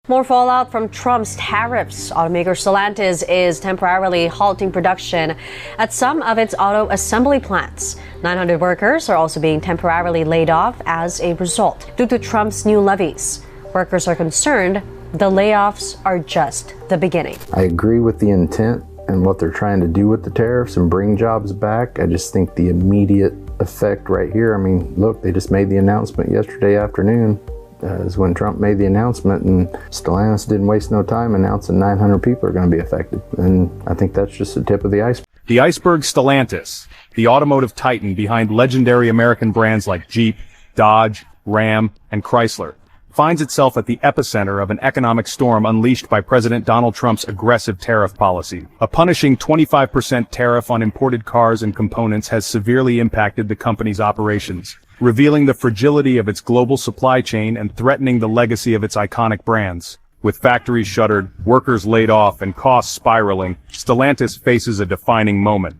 More fallout from Trump's tariffs. Automaker Stellantis is temporarily halting production at some of its auto assembly plants. 900 workers are also being temporarily laid off as a result due to Trump's new levies. Workers are concerned the layoffs are just the beginning. I agree with the intent and what they're trying to do with the tariffs and bring jobs back. I just think the immediate effect right here, I mean, look, they just made the announcement yesterday afternoon. Is when Trump made the announcement, and Stellantis didn't waste no time announcing 900 people are going to be affected. And I think that's just the tip of the iceberg. The iceberg Stellantis, the automotive titan behind legendary American brands like Jeep, Dodge, Ram, and Chrysler, finds itself at the epicenter of an economic storm unleashed by President Donald Trump's aggressive tariff policy. A punishing 25% tariff on imported cars and components has severely impacted the company's operations, revealing the fragility of its global supply chain and threatening the legacy of its iconic brands. With factories shuttered, workers laid off, and costs spiraling, Stellantis faces a defining moment.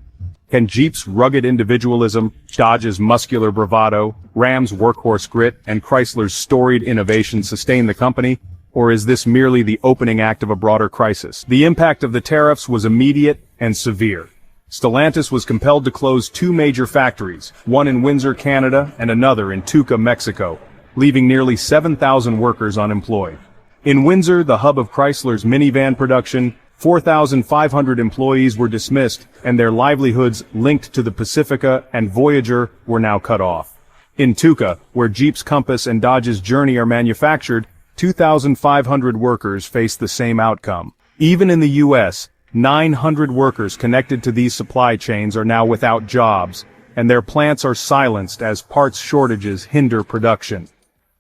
Can Jeep's rugged individualism, Dodge's muscular bravado, Ram's workhorse grit, and Chrysler's storied innovation sustain the company? Or is this merely the opening act of a broader crisis? The impact of the tariffs was immediate and severe. Stellantis was compelled to close two major factories, one in Windsor, Canada, and another in Toluca, Mexico, leaving nearly 7,000 workers unemployed. In Windsor, the hub of Chrysler's minivan production, 4,500 employees were dismissed, and their livelihoods linked to the Pacifica and Voyager were now cut off. In Toluca, where Jeep's Compass and Dodge's Journey are manufactured, 2,500 workers face the same outcome. Even in the U.S., 900 workers connected to these supply chains are now without jobs, and their plants are silenced as parts shortages hinder production.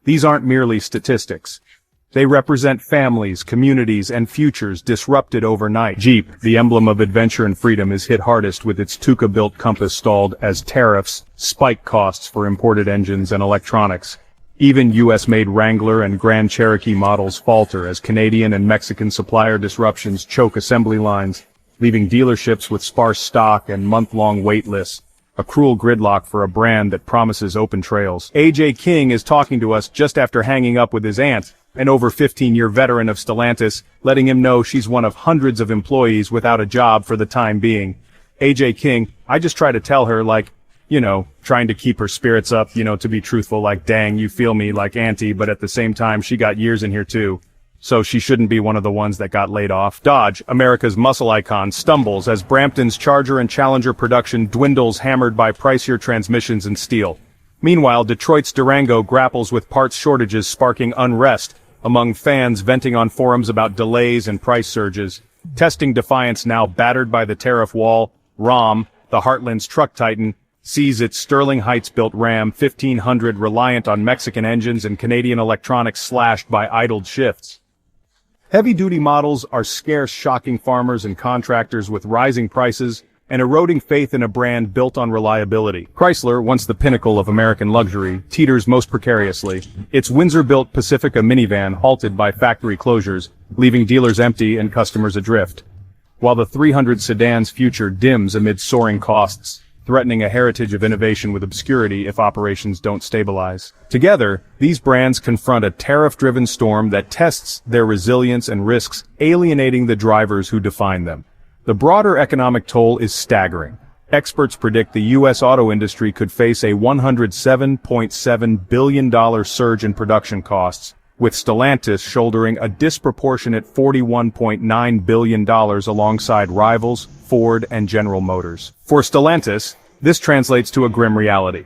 These aren't merely statistics. They represent families, communities, and futures disrupted overnight. Jeep, the emblem of adventure and freedom, is hit hardest with its Toluca-built Compass stalled as tariffs spike costs for imported engines and electronics. Even U.S.-made Wrangler and Grand Cherokee models falter as Canadian and Mexican supplier disruptions choke assembly lines, leaving dealerships with sparse stock and month-long wait lists, a cruel gridlock for a brand that promises open trails. A.J. King is talking to us just after hanging up with his aunt, an over 15-year veteran of Stellantis, letting him know she's one of hundreds of employees without a job for the time being. A.J. King, I just try to tell her, like, trying to keep her spirits up, to be truthful, like, dang, you feel me, like auntie, but at the same time, she got years in here too. So she shouldn't be one of the ones that got laid off. Dodge, America's muscle icon, stumbles as Brampton's Charger and Challenger production dwindles, hammered by pricier transmissions and steel. Meanwhile, Detroit's Durango grapples with parts shortages, sparking unrest among fans venting on forums about delays and price surges. Testing Defiant's now battered by the tariff wall, Ram, the Heartland's truck titan, sees its Sterling Heights-built Ram 1500 reliant on Mexican engines and Canadian electronics slashed by idled shifts. Heavy-duty models are scarce, shocking farmers and contractors with rising prices and eroding faith in a brand built on reliability. Chrysler, once the pinnacle of American luxury, teeters most precariously. Its Windsor-built Pacifica minivan halted by factory closures, leaving dealers empty and customers adrift. While the 300 sedan's future dims amid soaring costs, threatening a heritage of innovation with obscurity if operations don't stabilize. Together, these brands confront a tariff-driven storm that tests their resilience and risks alienating the drivers who define them. The broader economic toll is staggering. Experts predict the U.S. auto industry could face a $107.7 billion surge in production costs, with Stellantis shouldering a disproportionate $41.9 billion alongside rivals, Ford and General Motors. For Stellantis, this translates to a grim reality.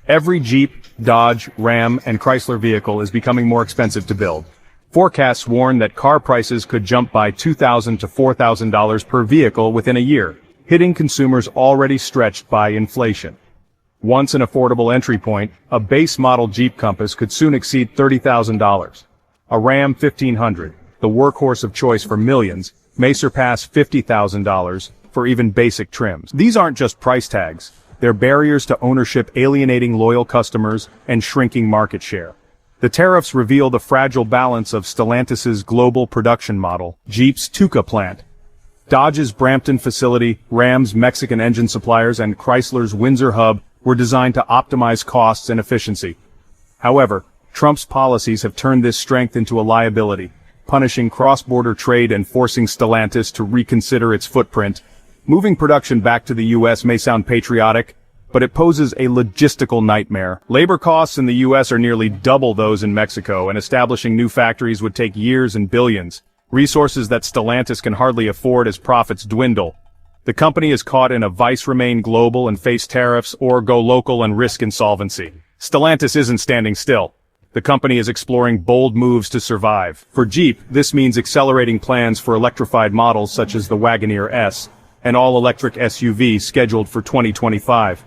Every Jeep, Dodge, Ram, and Chrysler vehicle is becoming more expensive to build. Forecasts warn that car prices could jump by $2,000 to $4,000 per vehicle within a year, hitting consumers already stretched by inflation. Once an affordable entry point, a base model Jeep Compass could soon exceed $30,000. A Ram 1500, the workhorse of choice for millions, may surpass $50,000 for even basic trims. These aren't just price tags, they're barriers to ownership, alienating loyal customers and shrinking market share. The tariffs reveal the fragile balance of Stellantis's global production model, Jeep's Toluca plant, Dodge's Brampton facility, Ram's Mexican engine suppliers, and Chrysler's Windsor hub were designed to optimize costs and efficiency. However, Trump's policies have turned this strength into a liability. punishing cross-border trade and forcing Stellantis to reconsider its footprint. Moving production back to the US may sound patriotic, but it poses a logistical nightmare. Labor costs in the US are nearly double those in Mexico, and establishing new factories would take years and billions, resources that Stellantis can hardly afford as profits dwindle. The company is caught in a vice remain global and face tariffs, or go local and risk insolvency. Stellantis isn't standing still. The company is exploring bold moves to survive. For Jeep, this means accelerating plans for electrified models such as the Wagoneer S, an all-electric SUV scheduled for 2025.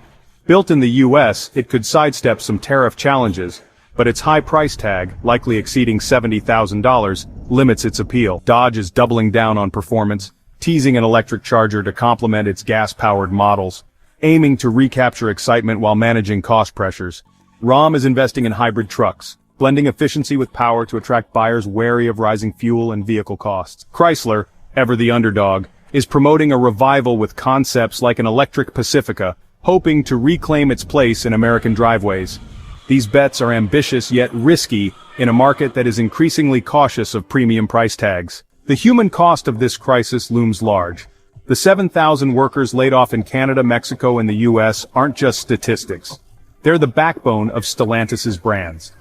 Built in the US, it could sidestep some tariff challenges, but its high price tag, likely exceeding $70,000, limits its appeal. Dodge is doubling down on performance, teasing an electric charger to complement its gas-powered models, aiming to recapture excitement while managing cost pressures. Ram is investing in hybrid trucks, blending efficiency with power to attract buyers wary of rising fuel and vehicle costs. Chrysler, ever the underdog, is promoting a revival with concepts like an electric Pacifica, hoping to reclaim its place in American driveways. These bets are ambitious yet risky in a market that is increasingly cautious of premium price tags. The human cost of this crisis looms large. The 7,000 workers laid off in Canada, Mexico, and the US aren't just statistics. They're the backbone of Stellantis' brands.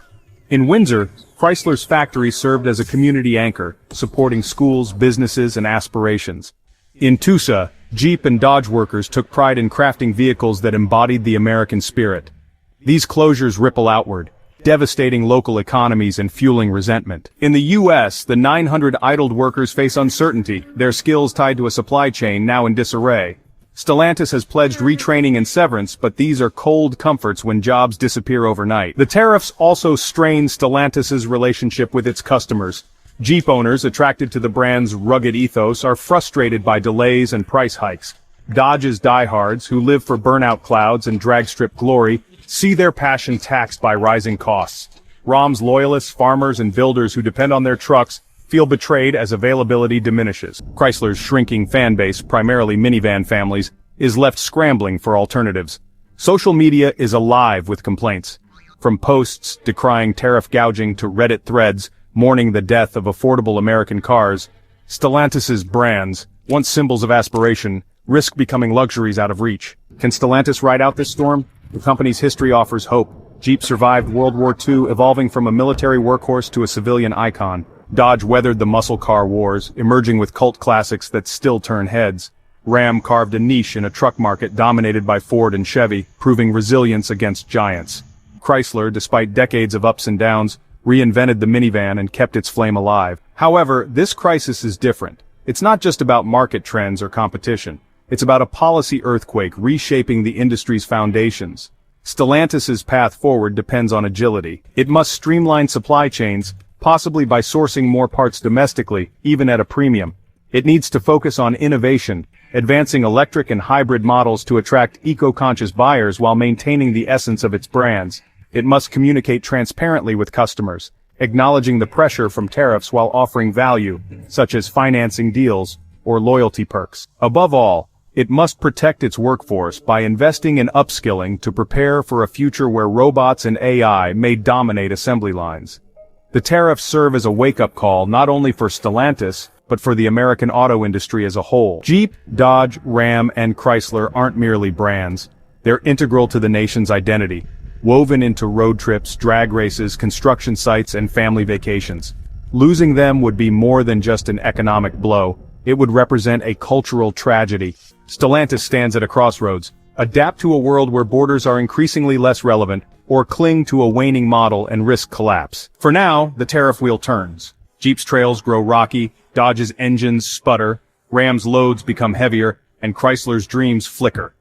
In Windsor, Chrysler's factory served as a community anchor, supporting schools, businesses, and aspirations. In Toluca, Jeep and Dodge workers took pride in crafting vehicles that embodied the American spirit. These closures ripple outward, devastating local economies and fueling resentment. In the US, the 900 idled workers face uncertainty, their skills tied to a supply chain now in disarray. Stellantis has pledged retraining and severance, but these are cold comforts when jobs disappear overnight. The tariffs also strain Stellantis' relationship with its customers. Jeep owners, attracted to the brand's rugged ethos, are frustrated by delays and price hikes. Dodge's diehards, who live for burnout clouds and dragstrip glory, see their passion taxed by rising costs. Ram's loyalists, farmers, and builders who depend on their trucks feel betrayed as availability diminishes. Chrysler's shrinking fan base, primarily minivan families, is left scrambling for alternatives. Social media is alive with complaints. From posts decrying tariff gouging to Reddit threads mourning the death of affordable American cars, Stellantis' brands, once symbols of aspiration, risk becoming luxuries out of reach. Can Stellantis ride out this storm? The company's history offers hope. Jeep survived World War II, evolving from a military workhorse to a civilian icon. Dodge weathered the muscle car wars, emerging with cult classics that still turn heads. Ram carved a niche in a truck market dominated by Ford and Chevy, proving resilience against giants. Chrysler, despite decades of ups and downs, reinvented the minivan and kept its flame alive. However, this crisis is different. It's not just about market trends or competition. It's about a policy earthquake reshaping the industry's foundations. Stellantis' path forward depends on agility. It must streamline supply chains, possibly by sourcing more parts domestically, even at a premium. It needs to focus on innovation, advancing electric and hybrid models to attract eco-conscious buyers while maintaining the essence of its brands. It must communicate transparently with customers, acknowledging the pressure from tariffs while offering value, such as financing deals or loyalty perks. Above all, it must protect its workforce by investing in upskilling to prepare for a future where robots and AI may dominate assembly lines. The tariffs serve as a wake-up call not only for Stellantis, but for the American auto industry as a whole. Jeep, Dodge, Ram, and Chrysler aren't merely brands. They're integral to the nation's identity, woven into road trips, drag races, construction sites, and family vacations. Losing them would be more than just an economic blow. It would represent a cultural tragedy. Stellantis stands at a crossroads. Adapt to a world where borders are increasingly less relevant, or cling to a waning model and risk collapse. For now, the tariff wheel turns. Jeep's trails grow rocky, Dodge's engines sputter, Ram's loads become heavier, and Chrysler's dreams flicker.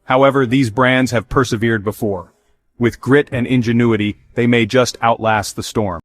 However, these brands have persevered before. With grit and ingenuity, they may just outlast the storm.